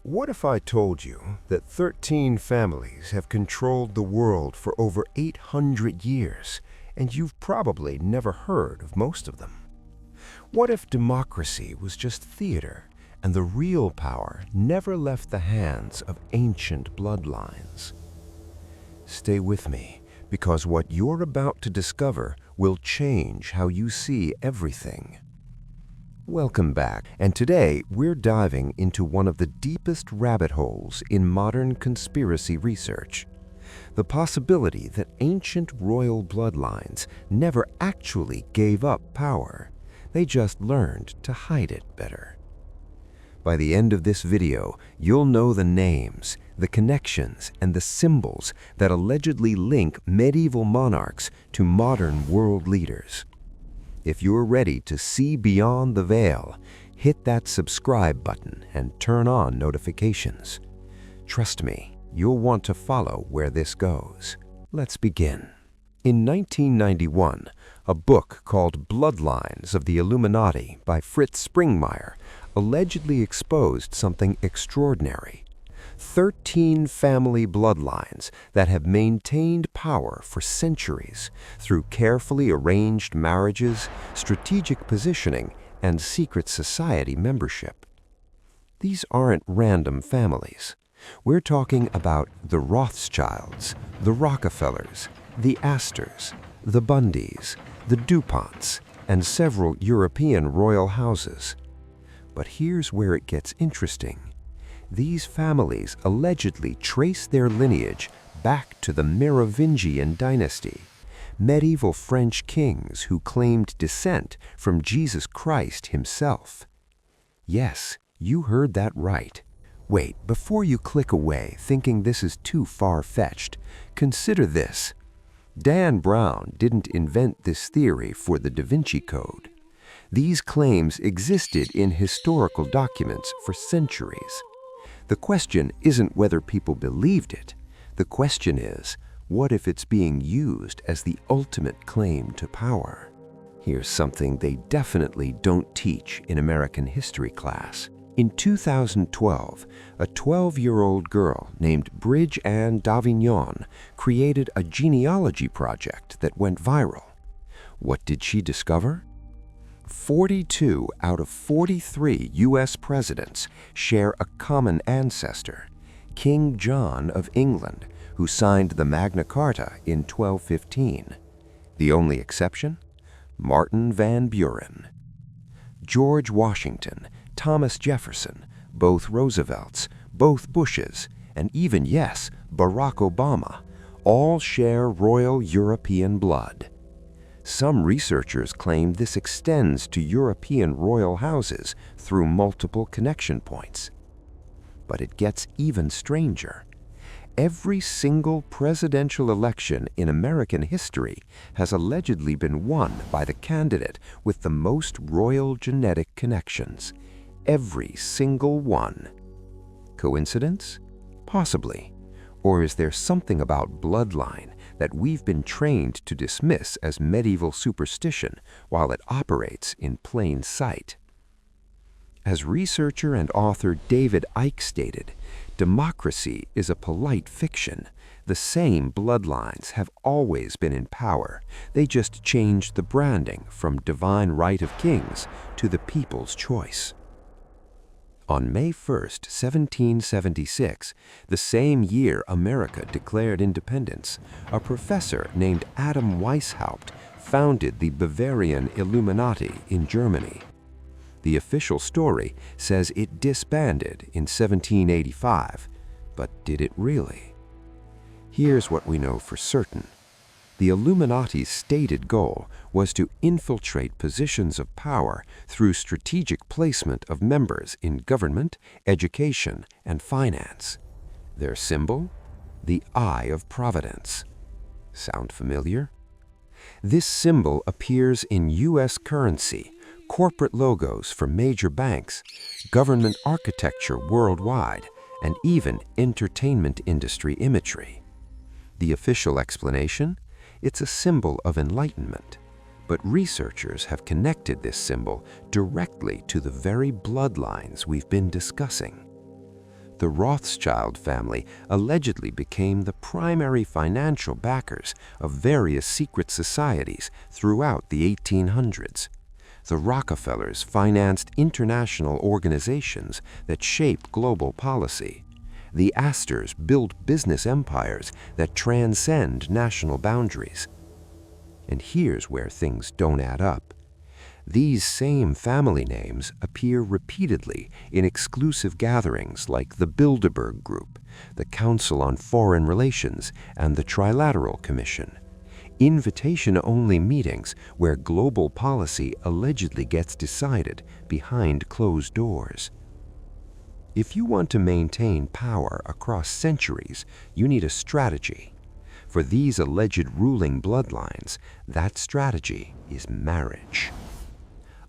What if I told you that 13 families have controlled the world for over 800 years, and you've probably never heard of most of them? What if democracy was just theater, and the real power never left the hands of ancient bloodlines? Stay with me, because what you're about to discover will change how you see everything. Welcome back, and today we're diving into one of the deepest rabbit holes in modern conspiracy research. The possibility that ancient royal bloodlines never actually gave up power. They just learned to hide it better. By the end of this video, you'll know the names, the connections, and the symbols that allegedly link medieval monarchs to modern world leaders. If you're ready to see beyond the veil, hit that subscribe button and turn on notifications. Trust me, you'll want to follow where this goes. Let's begin. In 1991, a book called Bloodlines of the Illuminati by Fritz Springmeier allegedly exposed something extraordinary. 13 family bloodlines that have maintained power for centuries through carefully arranged marriages, strategic positioning, and secret society membership. These aren't random families. We're talking about the Rothschilds, the Rockefellers, the Astors, the Bundys, the DuPonts, and several European royal houses. But here's where it gets interesting. These families allegedly trace their lineage back to the Merovingian dynasty, medieval French kings who claimed descent from Jesus Christ himself. Yes, you heard that right. Wait, before you click away thinking this is too far-fetched, consider this. Dan Brown didn't invent this theory for the Da Vinci Code. These claims existed in historical documents for centuries. The question isn't whether people believed it. The question is, what if it's being used as the ultimate claim to power? Here's something they definitely don't teach in American history class. In 2012, a 12-year-old girl named BridgeAnne d'Avignon created a genealogy project that went viral. What did she discover? 42 out of 43 U.S. presidents share a common ancestor, King John of England, who signed the Magna Carta in 1215. The only exception? Martin Van Buren. George Washington, Thomas Jefferson, both Roosevelts, both Bushes, and even, yes, Barack Obama, all share royal European blood. Some researchers claim this extends to European royal houses through multiple connection points. But it gets even stranger. Every single presidential election in American history has allegedly been won by the candidate with the most royal genetic connections. Every single one. Coincidence? Possibly. Or is there something about bloodline that we've been trained to dismiss as medieval superstition while it operates in plain sight? As researcher and author David Icke stated, democracy is a polite fiction. The same bloodlines have always been in power. They just changed the branding from divine right of kings to the people's choice. On May 1, 1776, the same year America declared independence, a professor named Adam Weishaupt founded the Bavarian Illuminati in Germany. The official story says it disbanded in 1785, but did it really? Here's what we know for certain. The Illuminati's stated goal was to infiltrate positions of power through strategic placement of members in government, education, and finance. Their symbol? The Eye of Providence. Sound familiar? This symbol appears in U.S. currency, corporate logos for major banks, government architecture worldwide, and even entertainment industry imagery. The official explanation? It's a symbol of enlightenment, but researchers have connected this symbol directly to the very bloodlines we've been discussing. the Rothschild family allegedly became the primary financial backers of various secret societies throughout the 1800s. The Rockefellers financed international organizations that shape global policy. The Astors built business empires that transcend national boundaries. And here's where things don't add up. These same family names appear repeatedly in exclusive gatherings like the Bilderberg Group, the Council on Foreign Relations, and the Trilateral Commission. Invitation-only meetings where global policy allegedly gets decided behind closed doors. If you want to maintain power across centuries, you need a strategy. For these alleged ruling bloodlines, that strategy is marriage.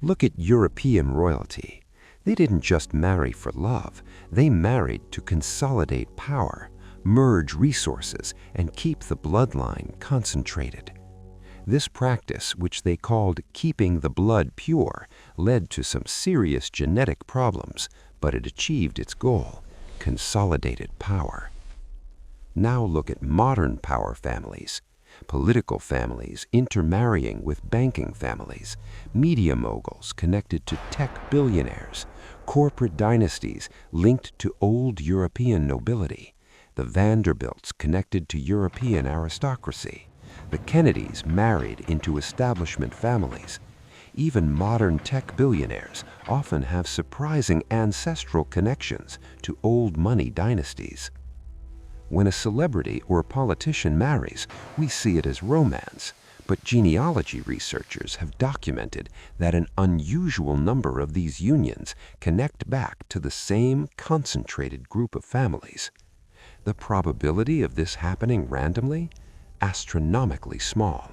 Look at European royalty. They didn't just marry for love, they married to consolidate power, merge resources, and keep the bloodline concentrated. This practice, which they called keeping the blood pure, led to some serious genetic problems, but it achieved its goal: consolidated power. Now look at modern power families. Political families intermarrying with banking families, media moguls connected to tech billionaires, corporate dynasties linked to old European nobility, the Vanderbilts connected to European aristocracy, the Kennedys married into establishment families. Even modern tech billionaires often have surprising ancestral connections to old money dynasties. When a celebrity or a politician marries, we see it as romance, but genealogy researchers have documented that an unusual number of these unions connect back to the same concentrated group of families. The probability of this happening randomly? Astronomically small.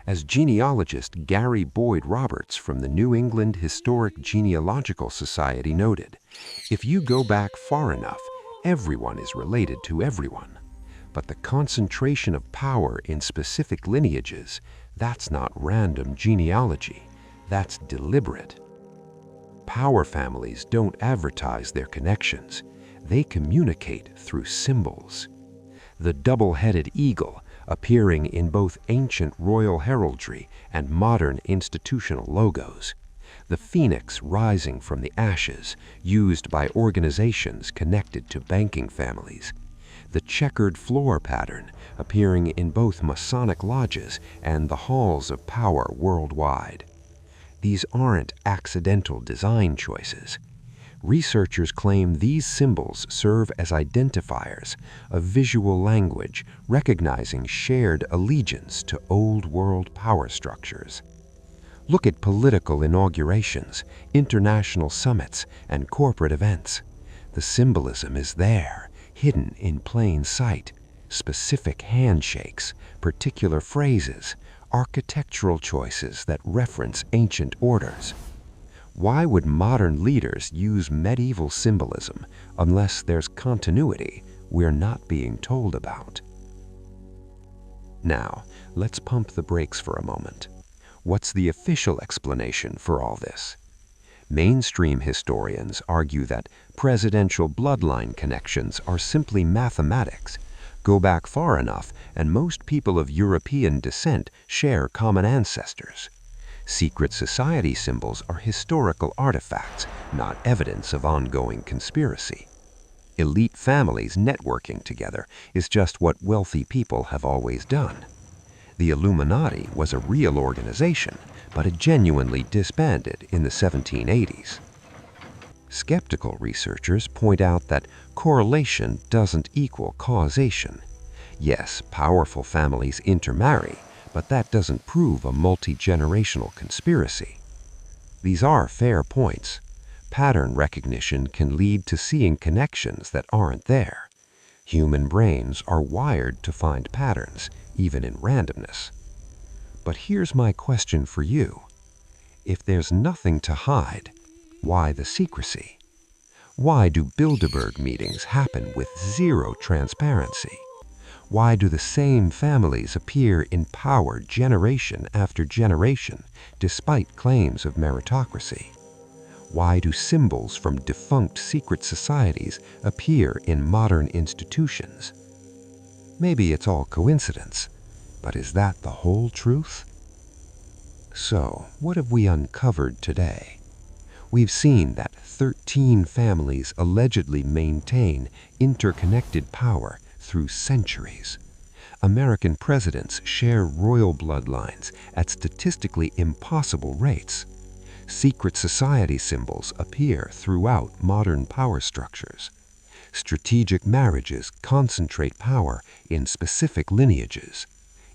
As genealogist Gary Boyd Roberts from the New England Historic Genealogical Society noted, if you go back far enough, everyone is related to everyone. But the concentration of power in specific lineages, that's not random genealogy, that's deliberate. Power families don't advertise their connections, they communicate through symbols. The double-headed eagle, appearing in both ancient royal heraldry and modern institutional logos. The phoenix rising from the ashes, used by organizations connected to banking families. The checkered floor pattern, appearing in both Masonic lodges and the halls of power worldwide. These aren't accidental design choices. Researchers claim these symbols serve as identifiers, a visual language recognizing shared allegiance to old-world power structures. Look at political inaugurations, international summits, and corporate events. The symbolism is there, hidden in plain sight. Specific handshakes, particular phrases, architectural choices that reference ancient orders. Why would modern leaders use medieval symbolism unless there's continuity we're not being told about? Now, let's pump the brakes for a moment. What's the official explanation for all this? Mainstream historians argue that presidential bloodline connections are simply mathematics. Go back far enough, and most people of European descent share common ancestors. Secret society symbols are historical artifacts, not evidence of ongoing conspiracy. Elite families networking together is just what wealthy people have always done. The Illuminati was a real organization, but it genuinely disbanded in the 1780s. Skeptical researchers point out that correlation doesn't equal causation. Yes, powerful families intermarry, but that doesn't prove a multi-generational conspiracy. These are fair points. Pattern recognition can lead to seeing connections that aren't there. Human brains are wired to find patterns, even in randomness. But here's my question for you. If there's nothing to hide, why the secrecy? Why do Bilderberg meetings happen with zero transparency? Why do the same families appear in power generation after generation, despite claims of meritocracy? Why do symbols from defunct secret societies appear in modern institutions? Maybe it's all coincidence, but is that the whole truth? So, what have we uncovered today? We've seen that 13 families allegedly maintain interconnected power through centuries. American presidents share royal bloodlines at statistically impossible rates. Secret society symbols appear throughout modern power structures. Strategic marriages concentrate power in specific lineages.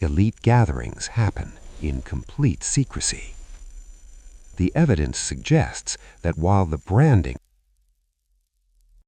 Elite gatherings happen in complete secrecy. The evidence suggests that while the branding